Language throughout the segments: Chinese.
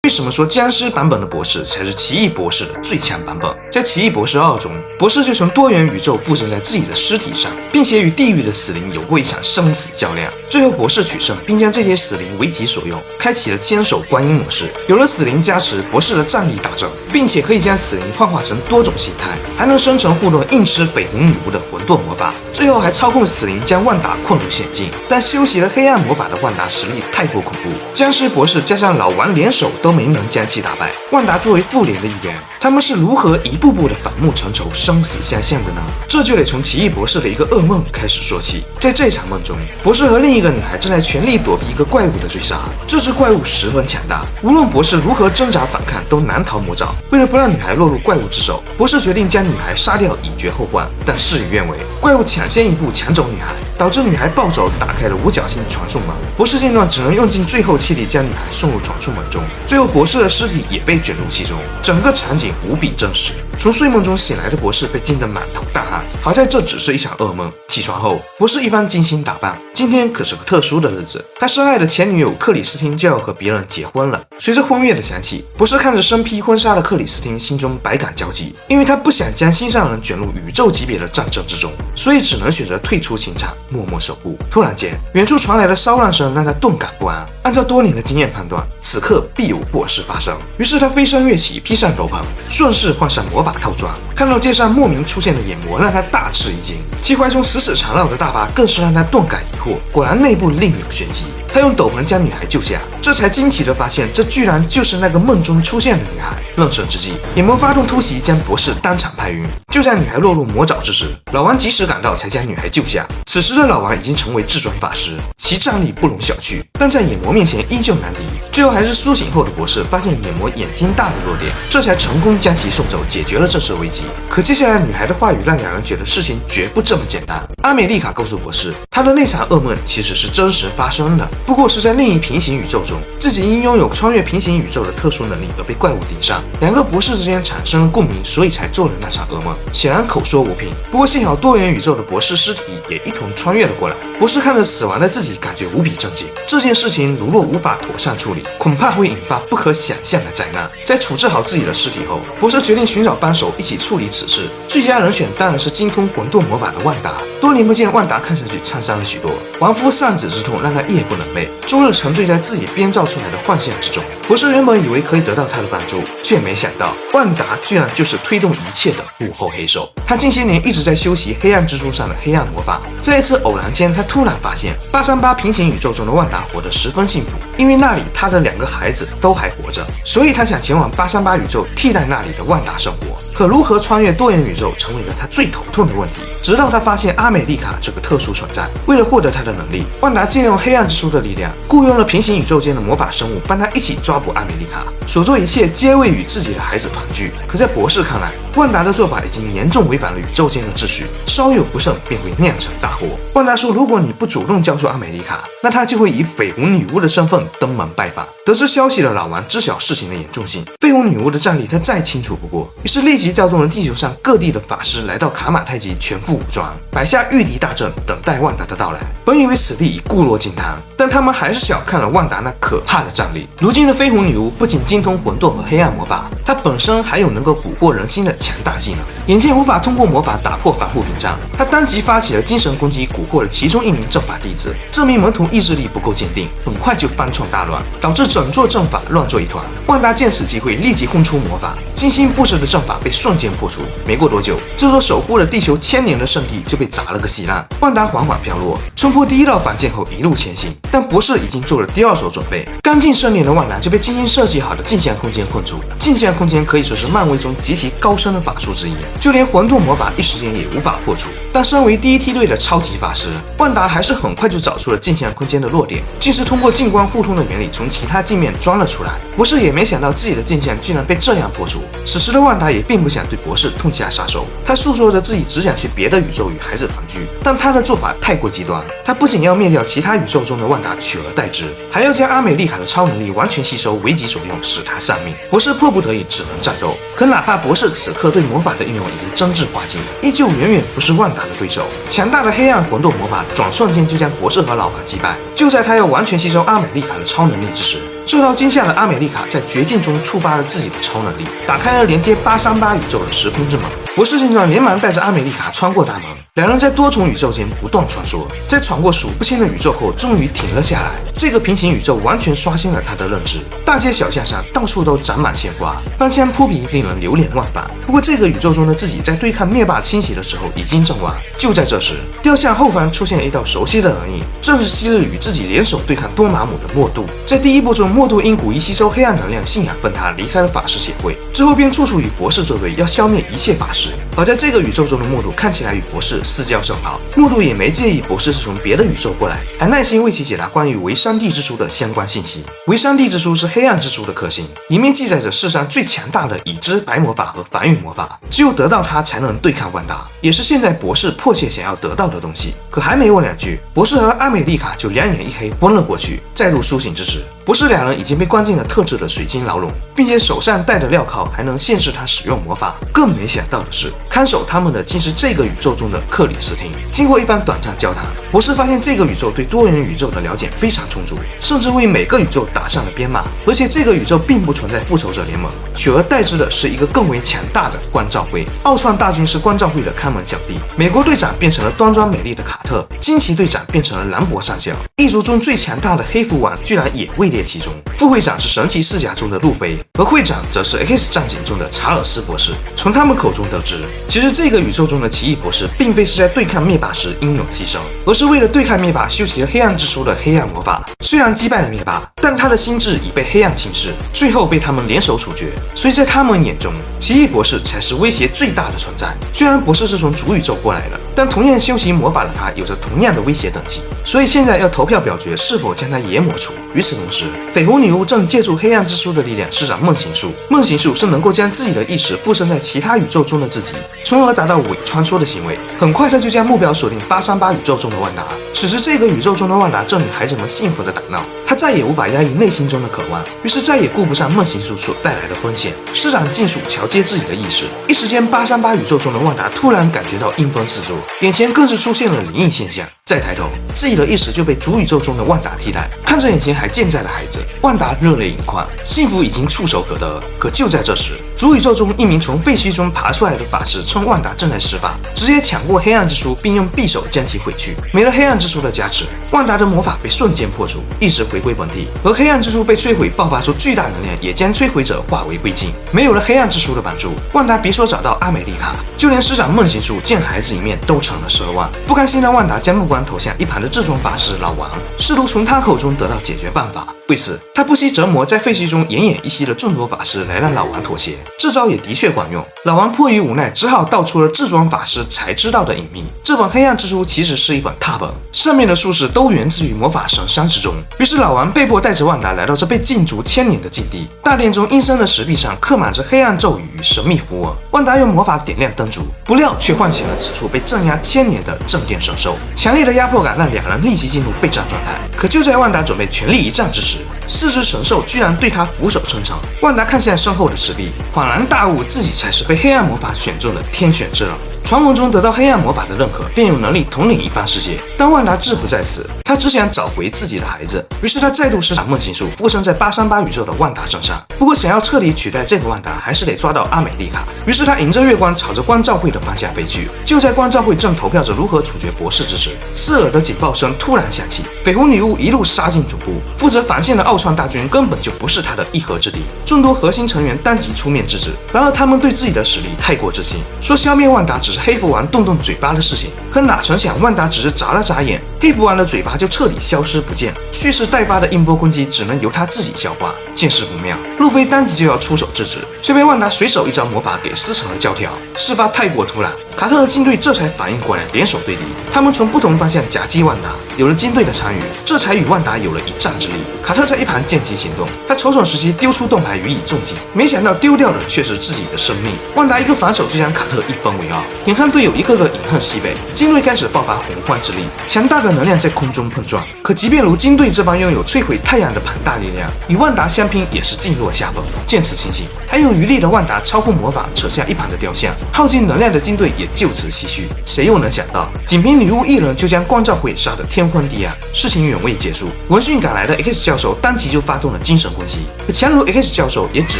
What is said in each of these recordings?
为什么说僵尸版本的博士才是奇异博士的最强版本？在奇异博士2中，博士就从多元宇宙附身在自己的尸体上，并且与地狱的死灵有过一场生死较量。最后博士取胜，并将这些死灵为己所用，开启了千手观音模式。有了死灵加持，博士的战力大增，并且可以将死灵幻化成多种形态，还能生成互动硬吃绯红女巫的混沌魔法。最后还操控死灵将万达困入险境。但修习了黑暗魔法的万达实力太过恐怖，僵尸博士加上老王联手都没能将其打败。万达作为复联的一员，他们是如何一步步的反目成仇、生死相向的呢？这就得从奇异博士的一个噩梦开始说起。在这场梦中，博士和另一个女孩正在全力躲避一个怪物的追杀。这只怪物十分强大，无论博士如何挣扎反抗，都难逃魔爪。为了不让女孩落入怪物之手，博士决定将女孩杀掉，以绝后患。但事与愿违，怪物抢先一步抢走女孩，导致女孩暴走，打开了五角星传送门。博士见状，只能用尽最后气力将女孩送入传送门中。最后，博士的尸体也被卷入其中，整个场景无比真实。从睡梦中醒来的博士被惊得满头大汗，好在这只是一场噩梦。起床后，博士一番精心打扮，今天可是个特殊的日子，他深爱的前女友克里斯汀就要和别人结婚了。随着婚乐的响起，博士看着身披婚纱的克里斯汀，心中百感交集，因为他不想将心上人卷入宇宙级别的战争之中，所以只能选择退出情场，默默守护。突然间，远处传来的骚乱声让他顿感不安。按照多年的经验判断，此刻必有祸事发生。于是他飞身跃起，披上斗篷，顺势换上魔法套装。看到街上莫名出现的眼魔，让他大吃一惊。其怀中死死缠绕的大巴更是让他顿感疑惑，果然内部另有玄机。他用斗篷将女孩救下，这才惊奇地发现，这居然就是那个梦中出现的女孩。愣神之际，眼魔发动突袭，将博士当场拍晕。就在女孩落入魔爪之时，老王及时赶到，才将女孩救下。此时的老王已经成为至尊法师，其战力不容小觑，但在眼魔面前依旧难敌。最后还是苏醒后的博士发现眼魔眼睛大的弱点，这才成功将其送走，解决了这次危机。可接下来女孩的话语让两人觉得事情绝不这么简单。阿美丽卡告诉博士，她的那场噩梦其实是真实发生的，不过是在另一平行宇宙中，自己因拥有穿越平行宇宙的特殊能力而被怪物盯上。两个博士之间产生了共鸣，所以才做了那场噩梦。显然口说无凭，不过幸好多元宇宙的博士尸体也一同穿越了过来。博士看着死亡的自己，感觉无比震惊。这件事情如若无法妥善处理，恐怕会引发不可想象的灾难。在处置好自己的尸体后，博士决定寻找帮手一起处理此事。最佳人选当然是精通混沌魔法的万达。多年不见，万达看上去沧桑了许多，亡夫丧子之痛让他夜不能寐，终日沉醉在自己编造出来的幻象之中。博士原本以为可以得到他的帮助，却没想到万达居然就是推动一切的幕后黑手。他近些年一直在修习黑暗蜘蛛上的黑暗魔法，在一次偶然间，他突然发现838平行宇宙中的万达活得十分幸福，因为那里他的2个孩子都还活着，所以他想前往838宇宙替代那里的万达生活。可如何穿越多元宇宙成为了他最头痛的问题。直到他发现阿美丽卡这个特殊存在，为了获得他的能力，万达借用黑暗之书的力量，雇佣了平行宇宙间的魔法生物，帮他一起抓捕阿美丽卡，所做一切皆为与自己的孩子团聚。可在博士看来，万达的做法已经严重违反了宇宙间的秩序，稍有不慎便会酿成大祸。万达说，如果你不主动交出阿美丽卡，那他就会以绯红女巫的身份登门拜访。得知消息的老王知晓事情的严重性，绯红女巫的战力他再清楚不过，于是立即调动了地球上各地的法师来到卡马泰基全副武装，摆下御敌大阵，等待万达的到来。本以为此地已固若金汤，但他们还是小看了万达那可怕的战力。如今的绯红女巫不仅精通混沌和黑暗魔法，她本身还有能够蛊惑人心的强大技能。眼见无法通过魔法打破防护屏障，她当即发起了精神攻击，蛊惑了其中一名阵法弟子。这名门徒意志力不够坚定，很快就翻创大乱，导致整座阵法乱作一团。万达见此机会，立即轰出魔法，精心布置的阵法被瞬间破除。没过多久，这座守护了地球1000年的圣地就被砸了个稀烂。万达缓缓飘落，冲破第一道防线后一路前行，但博士已经做了第2手准备。刚进圣殿的万达就被精心设计好的镜像空间困住。镜像空间可以说是漫威中极其高深的法术之一，就连混沌魔法一时间也无法破除。但身为第一梯队的超级法师，万达还是很快就找出了镜像空间的弱点，竟是通过镜光互通的原理从其他镜面钻了出来。博士也没想到自己的镜像居然被这样破除。此时的万达也并不想对博士痛下杀手，他诉说着自己只想去别的宇宙与孩子团聚，但他的做法太过极端。他不仅要灭掉其他宇宙中的万达取而代之，还要将阿美丽卡的超能力完全吸收为己所用，使他丧命。博士迫不得已只能战斗，可哪怕博士此刻对魔法的运用已经真挚化境，依旧远远不是万达的对手。强大的黑暗混沌魔法转瞬间就将博士和老王击败。就在他要完全吸收阿美丽卡的超能力之时，受到惊吓的阿美丽卡在绝境中触发了自己的超能力，打开了连接838宇宙的时空之门。博士见状连忙带着阿美丽卡穿过大门，两人在多重宇宙间不断穿梭，在闯过数不清的宇宙后终于停了下来。这个平行宇宙完全刷新了他的认知，大街小巷上到处都长满鲜花，芳香扑鼻，令人流连忘返。不过这个宇宙中的自己在对抗灭霸侵袭的时候已经阵亡。就在这时，雕像后方出现了一道熟悉的人影，正是昔日与自己联手对抗多玛姆的默杜。在第一部中，默杜因古一吸收黑暗能量信仰崩塌，离开了法师协会，之后便处处与博士作对，要消灭一切法师。而在这个宇宙中的默杜看起来与博士私交甚好，默杜也没介意博士是从别的宇宙过来，还耐心为其解答关于维山地之书的相关信息。维山地之书是黑暗之书的克星，里面记载着世上最强大的已知白魔法和梵语魔法，只有得到它才能对抗万达，也是现在博士迫切想要得到的东西。可还没问两句，博士和阿美丽卡就两眼一黑昏了过去。再度苏醒之时，博士两人已经被关进了特制的水晶牢笼，并且手上戴着镣铐，还能限制他使用魔法。更没想到的是，看守他们的竟是这个宇宙中的克里斯汀。经过一番短暂交谈，博士发现这个宇宙对多元宇宙的了解非常充足，甚至为每个宇宙打上了编码。而且这个宇宙并不存在复仇者联盟，取而代之的是一个更为强大的关照会。奥创大军是关照会的看门小弟，美国队长变成了端庄美丽的卡特，惊奇队长变成了兰博上校，异族中最强大的黑蝠王居然也位列其中。副会长是神奇四侠中的路飞，而会长则是 X 战警中的查尔斯博士。从他们口中得知，其实这个宇宙中的奇异博士并非是在对抗灭霸时英勇牺牲，而是为了对抗灭霸修习了黑暗之书的黑暗魔法。虽然击败了灭霸，但他的心智已被黑暗侵蚀，最后被他们联手处决。所以在他们眼中，奇异博士才是威胁最大的存在。虽然博士是从主宇宙过来的，但同样修习魔法的他有着同样的威胁等级，所以现在要投票表决是否将他也抹除。与此同时，绯红女巫正借助黑暗之书的力量施展梦行术，梦行术是能够将自己的意识附身在其他宇宙中的自己，从而达到伪穿梭的行为。很快他就将目标锁定838宇宙中的万达。此时这个宇宙中的万达正与孩子们幸福的打闹，他再也无法压抑内心中的渴望，于是再也顾不上梦行术所带来的风险，施展禁术桥接自己的意识。一时间838宇宙中的万达突然感觉到阴风四座，眼前更是出现了灵异现象。再抬头，自己的意识就被主宇宙中的万达替代。看着眼前还健在的孩子，万达热泪盈眶，幸福已经触手可得。可就在这时，主宇宙中一名从废墟中爬出来的法师趁万达正在施法，直接抢过黑暗之书，并用匕首将其毁去。没了黑暗之书的加持，万达的魔法被瞬间破除，意识回归本体。而黑暗之书被摧毁，爆发出巨大能量，也将摧毁者化为灰烬。没有了黑暗之书的帮助，万达别说找到阿美丽卡，就连施展梦行术见孩子一面都成了奢望。不甘心的万达将目光投向一旁的至尊法师老王，试图从他口中得到解决办法。为此，他不惜折磨在废墟中奄奄一息的众多法师，来让老王妥协。这招也的确管用。老王迫于无奈，只好道出了至尊法师才知道的隐秘。这本黑暗之书其实是一本拓本，上面的术士都源自于魔法神山之中。于是老王被迫带着万达来到这被禁足1000年的禁地。大殿中阴森的石壁上刻满着黑暗咒语与神秘符文。万达用魔法点亮灯烛，不料却唤醒了此处被镇压1000年的镇殿神兽。强烈的压迫感让两人立即进入备战状态。可就在万达准备全力一战之时，4只神兽居然对他俯首称臣。万达看向身后的石壁，恍然大悟，自己才是被黑暗魔法选中的天选之人。传闻中得到黑暗魔法的认可，便有能力统领一方世界。但万达志不在此，他只想找回自己的孩子。于是他再度施展梦行术，附身在838宇宙的万达身上。不过想要彻底取代这个万达，还是得抓到阿美丽卡。于是他迎着月光，朝着关照会的方向飞去。就在关照会正投票着如何处决博士之时，刺耳的警报声突然响起。绯红女巫一路杀进主部，负责防线的奥创大军根本就不是他的一合之敌。众多核心成员当即出面制止。然而他们对自己的实力太过自信，说消灭万达只是黑蝠王动动嘴巴的事情。可哪曾想万达只是眨了眨眼，黑蝠王的嘴巴就彻底消失不见，蓄势待发的音波攻击只能由他自己消化。见势不妙，路飞当即就要出手制止，却被万达随手一招魔法给撕成了胶条。事发太过突然，卡特和金队这才反应过来，联手对敌。他们从不同方向夹击万达，有了金队的参与，这才与万达有了一战之力。卡特在一旁见机行动，他瞅准时机丢出盾牌予以重击，没想到丢掉的却是自己的生命。万达一个反手就将卡特一分为二，眼看队友一个个饮恨西北，金队开始爆发洪荒之力，强大的能量在空中碰撞。可即便如金队这般拥有摧毁太阳的庞大力量，与万达相拼也是尽落下风。见此情形，还有余力的万达超乎魔法扯下一旁的雕像，耗尽能量的金队也就此唏嘘。谁又能想到，仅凭女巫一人就将关照会杀得天宽地暗，事情远未结束。闻讯赶来的 X 教授当即就发动了精神攻击，可强如 X 教授也只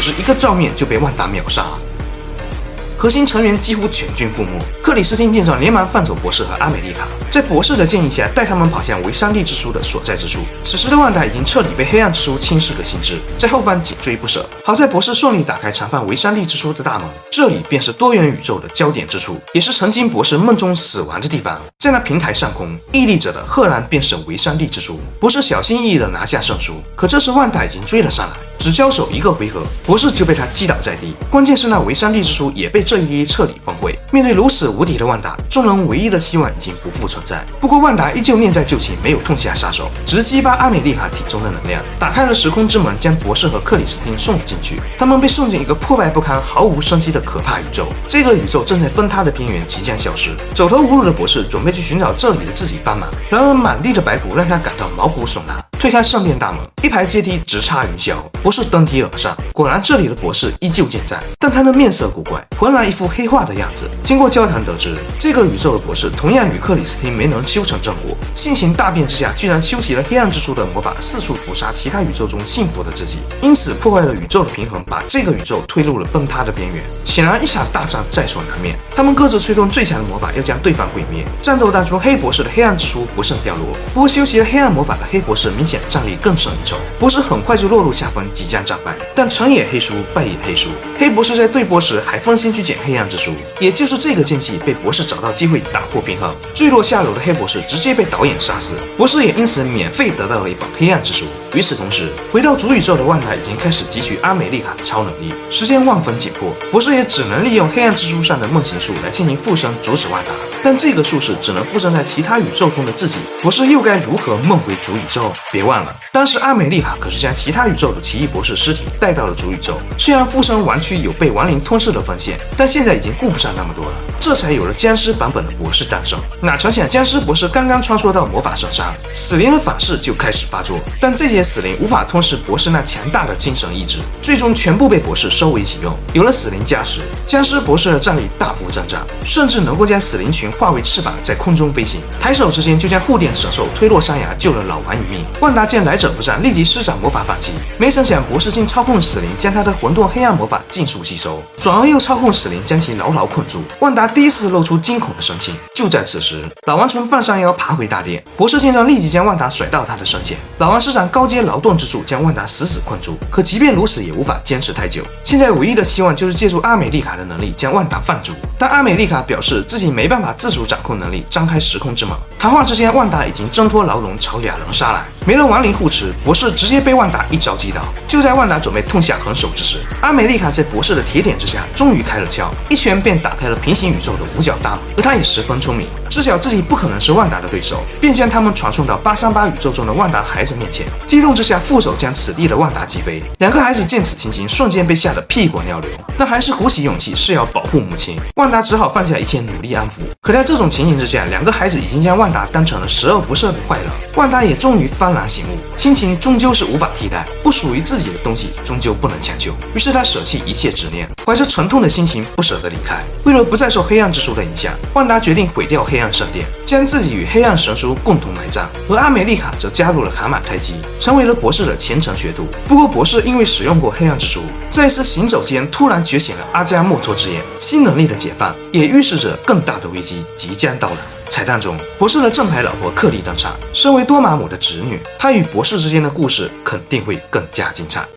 是一个照面就被万达秒杀。核心成员几乎全军覆没，克里斯汀见状连忙放走博士和阿美丽卡，在博士的建议下带他们跑向维山利之书的所在之处。此时的万达已经彻底被黑暗之书侵蚀了心智，在后方紧追不舍。好在博士顺利打开藏放维山利之书的大门，这里便是多元宇宙的焦点之处，也是曾经博士梦中死亡的地方。在那平台上空屹立着的赫然便是维山利之书。博士小心翼翼地拿下圣书，可这时万达已经追了上来，只交手一个回合，博士就被他击倒在地。关键是那维山利之书也被这一击彻底崩毁。面对如此无敌的万达，众人唯一的希望已经不复存在。不过万达依旧念在旧情，没有痛下杀手，只是激发阿美丽卡体中的能量，打开了时空之门，将博士和克里斯汀送了进去。他们被送进一个破败不堪、毫无生机的可怕宇宙。这个宇宙正在崩塌的边缘，即将消失。走投无路的博士准备去寻找这里的自己帮忙，然而满地的白骨让他感到毛骨悚然。推开圣殿大门，一排阶梯直插云霄，博士登梯而上。果然，这里的博士依旧健在，但他的面色古怪，浑然一副黑化的样子。经过交谈得知，这个宇宙的博士同样与克里斯汀没能修成正果，性情大变之下，居然修习了黑暗之书的魔法，四处屠杀其他宇宙中幸福的自己，因此破坏了宇宙的平衡，把这个宇宙推入了崩塌的边缘。显然，一场大战在所难免。他们各自催动最强的魔法，要将对方毁灭。战斗当中，黑博士的黑暗之书不慎掉落，不过修习了黑暗魔法的黑博士明显战力更胜一筹，博士很快就落入下风，即将战败。但成也黑书，败也黑书。黑博士在对波时还分心去捡黑暗之书，也就是这个间隙被博士找到机会打破平衡，坠落下楼的黑博士直接被导演杀死，博士也因此免费得到了一本黑暗之书。与此同时，回到主宇宙的万达已经开始汲取阿美丽卡的超能力，时间万分紧迫，博士也只能利用黑暗之书上的梦行术来进行附身，阻止万达。但这个术士只能附身在其他宇宙中的自己，博士又该如何梦回主宇宙？别忘了，当时阿美丽卡可是将其他宇宙的奇异博士尸体带到了主宇宙，虽然附身亡躯有被亡灵吞噬的风险，但现在已经顾不上那么多了，这才有了僵尸版本的博士诞生。哪成想僵尸博士刚刚穿梭到魔法圣山，死灵的反噬就开始发作，但这些死灵无法吞噬博士那强大的精神意志，最终全部被博士收为己用。有了死灵加持，僵尸博士的战力大幅增长，甚至能够将死灵群化为翅膀在空中飞行，抬手之间就将护殿神兽推落山崖，救了老王一命。万达见来者不善，立即施展魔法反击，没曾想博士竟操控死灵将他的混沌黑暗魔法尽数吸收，转而又操控死灵将其牢牢困住。万达第一次露出惊恐的神情。就在此时，老王从半山腰爬回大殿，博士见状立即将万达甩到他的身前。老王施展高阶劳动之术将万达死死困住，可即便如此也无法坚持太久。现在唯一的希望就是借助阿美丽卡的能力将万达放逐，但阿美丽卡表示自己没办法自主掌控能力，张开时空之门。谈话之间，万达已经挣脱牢笼朝俩人杀来，没了亡灵护持，博士直接被万达一招击倒。就在万达准备痛下狠手之时，阿美丽卡在博士的铁点之下终于开了窍，一拳便打开了平行宇宙的五角大门。而他也十分聪明，知晓自己不可能是万达的对手，便将他们传送到838宇宙中的万达孩子面前，激动之下负手将此地的万达击飞。两个孩子见此情形，瞬间被吓得屁滚尿流，但还是鼓起勇气是要保护母亲。万达只好放下一切努力安抚。可在这种情形之下，两个孩子已经将万达当成了十恶不赦的坏人。万达也终于幡然醒悟，亲情终究是无法替代，不属于自己的东西终究不能强求。于是他舍弃一切执念，怀着沉痛的心情不舍得离开。为了不再受黑暗之书的影响，万达决定毁掉黑暗圣殿，将自己与黑暗神书共同埋葬。而阿美丽卡则加入了卡玛泰基，成为了博士的虔诚学徒。不过博士因为使用过黑暗之书，在一次行走间突然觉醒了阿加莫托之眼，新能力的解放也预示着更大的危机即将到来。彩蛋中，博士的正牌老婆克莉登场，身为多玛姆的侄女，她与博士之间的故事肯定会更加精彩。